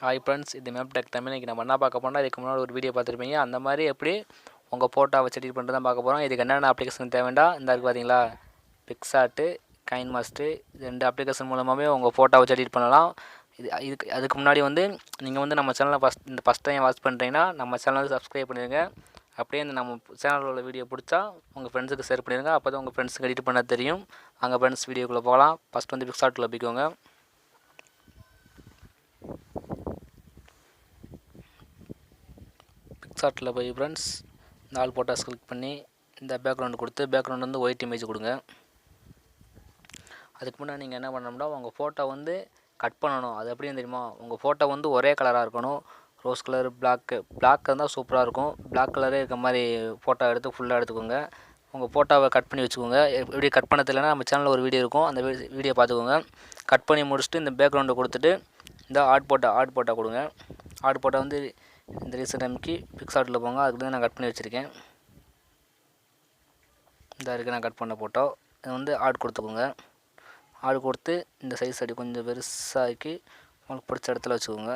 Hi friends, இது map tech Tamil. இன்றைக்கி நம்ம என்ன பார்க்க போனால், இதுக்கு முன்னாடி ஒரு வீடியோ பார்த்துருப்பீங்க. அந்த மாதிரி எப்படி உங்கள் ஃபோட்டோவை வச்சு எடிட் பண்ணுறது தான் பார்க்க போகிறோம். இதுக்கு என்னென்ன அப்ளிகேஷன் தேவைண்டா இந்த இருக்குது பார்த்தீங்களா, பிக்சார்ட்டு, கைன்மாஸ்டர். இது 2 அப்ளிகேஷன் மூலமாகவே உங்கள் ஃபோட்டோ வச்சு எடிட் பண்ணலாம். அதுக்கு முன்னாடி நீங்கள் நம்ம சேனலை ஃபஸ்ட் டைம் வாட்ச் பண்ணுறீங்கன்னா நம்ம சேனலை சப்ஸ்கிரைப் பண்ணிடுங்க. அப்படியே நம்ம சேனலில் உள்ள வீடியோ பிடிச்சா உங்கள் ஃப்ரெண்ட்ஸுக்கு ஷேர் பண்ணிடுங்க. அப்போ தான் உங்கள் ஃப்ரெண்ட்ஸுக்கு எடிட் பண்ண தெரியும். அங்கே ஃப்ரெண்ட்ஸ் வீடியோக்குள்ளே போகலாம். ஃபஸ்ட் பிக்சார்ட்டில் போய்க்கோங்க. பிக்சார்ட்டில் போய் ஃப்ரெண்ட்ஸ் இந்த ஆல் ஃபோட்டோஸ் கிளிக் பண்ணி இந்த பேக்ரவுண்டு கொடுத்து பேக்ரவுண்ட் ஒயிட் இமேஜ் கொடுங்க. அதுக்கு முன்னாடி நீங்கள் என்ன பண்ணணும்னா உங்கள் ஃபோட்டோ கட் பண்ணணும். அது எப்படின்னு தெரியுமா, உங்கள் ஃபோட்டோ ஒரே கலராக இருக்கணும். ரோஸ் கலர், பிளாக் இருந்தால் சூப்பராக இருக்கும். பிளாக் கலரே இருக்க மாதிரி ஃபோட்டோ எடுத்து ஃபுல்லாக எடுத்துக்கோங்க. உங்கள் ஃபோட்டோவை கட் பண்ணி வச்சுக்கோங்க. எப்படி கட் பண்ண தெரியலனா நம்ம சேனலில் ஒரு வீடியோ இருக்கும், அந்த வீடியோ பார்த்துக்கோங்க. கட் பண்ணி முடிச்சுட்டு இந்த பேக்ரவுண்டை கொடுத்துட்டு இந்த ஆட் போட்டோ கொடுங்க. ஆட் போட்டோ இந்த ரீசெண்ட் டைமுக்கு பிக்சார்ட்டில் போங்க. அதுக்கு நான் கட் பண்ணி வச்சுருக்கேன். இந்த இருக்குது நான் கட் பண்ண ஃபோட்டோ. இது ஆட் கொடுத்துக்கோங்க. ஆட் கொடுத்து இந்த சைஸ் அடி கொஞ்சம் பெருசாக்கி உங்களுக்கு பிடிச்ச இடத்துல வச்சுக்கோங்க.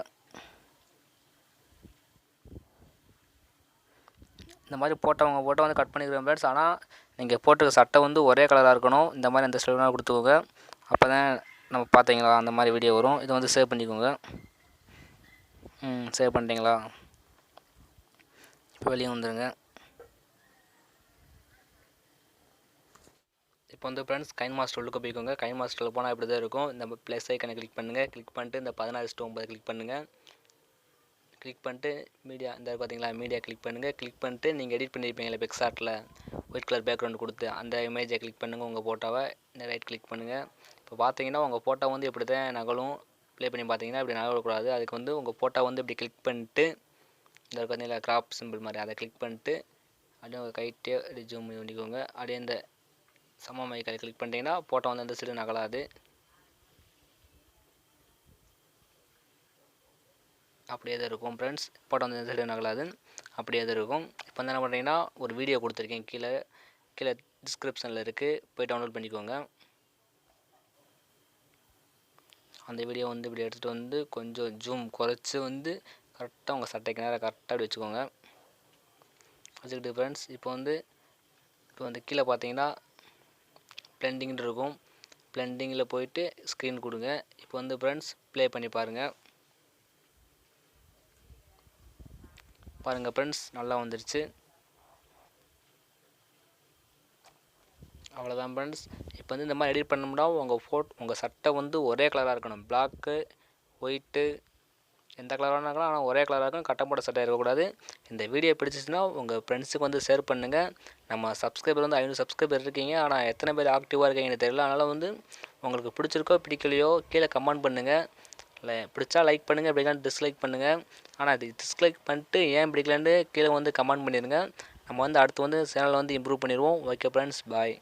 இந்த மாதிரி உங்கள் ஃபோட்டோ கட் பண்ணிக்கிறேன் ஃப்ரெண்ட்ஸ். ஆனால் நீங்கள் போட்டுக்க சட்டை ஒரே கலராக இருக்கணும். இந்த மாதிரி அந்த ஸ்டைலாக கொடுத்துக்கோங்க. அப்போ தான் நம்ம பார்த்தீங்களா அந்த மாதிரி வீடியோ வரும். இதை சேவ் பண்ணிக்கோங்க. சேவ் பண்ணிட்டீங்களா? இப்போ வெளியே வந்துடுங்க. இப்போ ஃப்ரெண்ட்ஸ் கைன்மாஸ்டர் உள்ளுக்கு போய்க்கோங்க. கைன்மாஸ்டரில் போனால் இப்படி தான் இருக்கும். இந்த ப்ளஸ் ஐக்கனை கிளிக் பண்ணுங்கள். கிளிக் பண்ணிட்டு இந்த 16:9 கிளிக் பண்ணுங்கள். கிளிக் பண்ணிட்டு மீடியா இந்த பார்த்தீங்களா, மீடியா கிளிக் பண்ணுங்கள். கிளிக் பண்ணிட்டு நீங்கள் எடிட் பண்ணியிருப்பீங்களே பிக்சார்ட்டில் ஒயிட் கலர் பேக்ரவுண்ட் கொடுத்து அந்த இமேஜை கிளிக் பண்ணுங்கள். உங்கள் ஃபோட்டோவை இந்த ரைட் கிளிக் பண்ணுங்கள். இப்போ பார்த்தீங்கன்னா உங்கள் ஃபோட்டோ இப்படி தான் நகலும். ப்ளே பண்ணி பார்த்தீங்கன்னா இப்படி நகலக்கூடாது. அதுக்கு உங்கள் ஃபோட்டோ இப்படி கிளிக் பண்ணிட்டு இந்த பார்த்தீங்களா கிராப் சிம்பிள் மாதிரி அதை கிளிக் பண்ணிட்டு அப்படியே உங்கள் கைட்டே அப்படி ஜூம் பண்ணி பண்ணிக்கோங்க. அப்படியே இந்த சம மைக்கை கிளிக் பண்ணிட்டீங்கன்னா ஃபோட்டோ இந்த சைடு நகலாது. அப்படியே தான் இருக்கும் ஃப்ரெண்ட்ஸ். ஃபோட்டோ இந்த சைடு நகலாது, அப்படியே தான் இருக்கும். இப்போ என்ன பண்ணுறீங்கன்னா ஒரு வீடியோ கொடுத்துருக்கேன், கீழே டிஸ்கிரிப்ஷனில் இருக்குது, போய் டவுன்லோட் பண்ணிக்கோங்க. அந்த வீடியோ இப்படி எடுத்துகிட்டு கொஞ்சம் ஜூம் குறைச்சி கரெக்டாக உங்கள் சட்டைக்கு நேரம் கரெக்டாக அப்படி வச்சுக்கோங்க. வச்சுக்கிட்டு ஃப்ரெண்ட்ஸ் இப்போ கீழே பார்த்தீங்கன்னா பிளெண்டிங்னு இருக்கும். பிளெண்டிங்கில் போயிட்டு ஸ்க்ரீன் கொடுங்க. இப்போ ஃப்ரெண்ட்ஸ் ப்ளே பண்ணி பாருங்கள் ஃப்ரெண்ட்ஸ், நல்லா வந்துருச்சு. அவ்வளோதான் ஃப்ரெண்ட்ஸ். இப்போ இந்த மாதிரி எடிட் பண்ணோம்னா உங்கள் சட்டை ஒரே கலராக இருக்கணும். பிளாக்கு, ஒயிட்டு, எந்த கலராக இருக்கலாம், ஆனால் ஒரே கலராக இருக்கும். கட்டம் போட்ட சட்டை இருக்கக்கூடாது. இந்த வீடியோ பிடிச்சிச்சுன்னா உங்கள் ஃப்ரெண்ட்ஸுக்கு ஷேர் பண்ணுங்கள். நம்ம சப்ஸ்கிரைபர் 500 சப்ஸ்கிரைபர் இருக்கீங்க, ஆனால் எத்தனை பேர் ஆக்டிவாக இருக்கீங்கன்னு தெரியல. அதனால் உங்களுக்கு பிடிச்சிருக்கோ பிடிக்கலையோ கீழே கமெண்ட் பண்ணுங்கள். இல்லை பிடிச்சா லைக் பண்ணுங்கள், பிடிக்கலாம் டிஸ்லைக் பண்ணுங்கள். ஆனால் இது டிஸ்லைக் பண்ணிட்டு ஏன் பிடிக்கலன்னு கீழே கமெண்ட் பண்ணிடுங்க. நம்ம அடுத்து சேனலை இம்ப்ரூவ் பண்ணிடுவோம். ஓகே ஃப்ரெண்ட்ஸ், பாய்.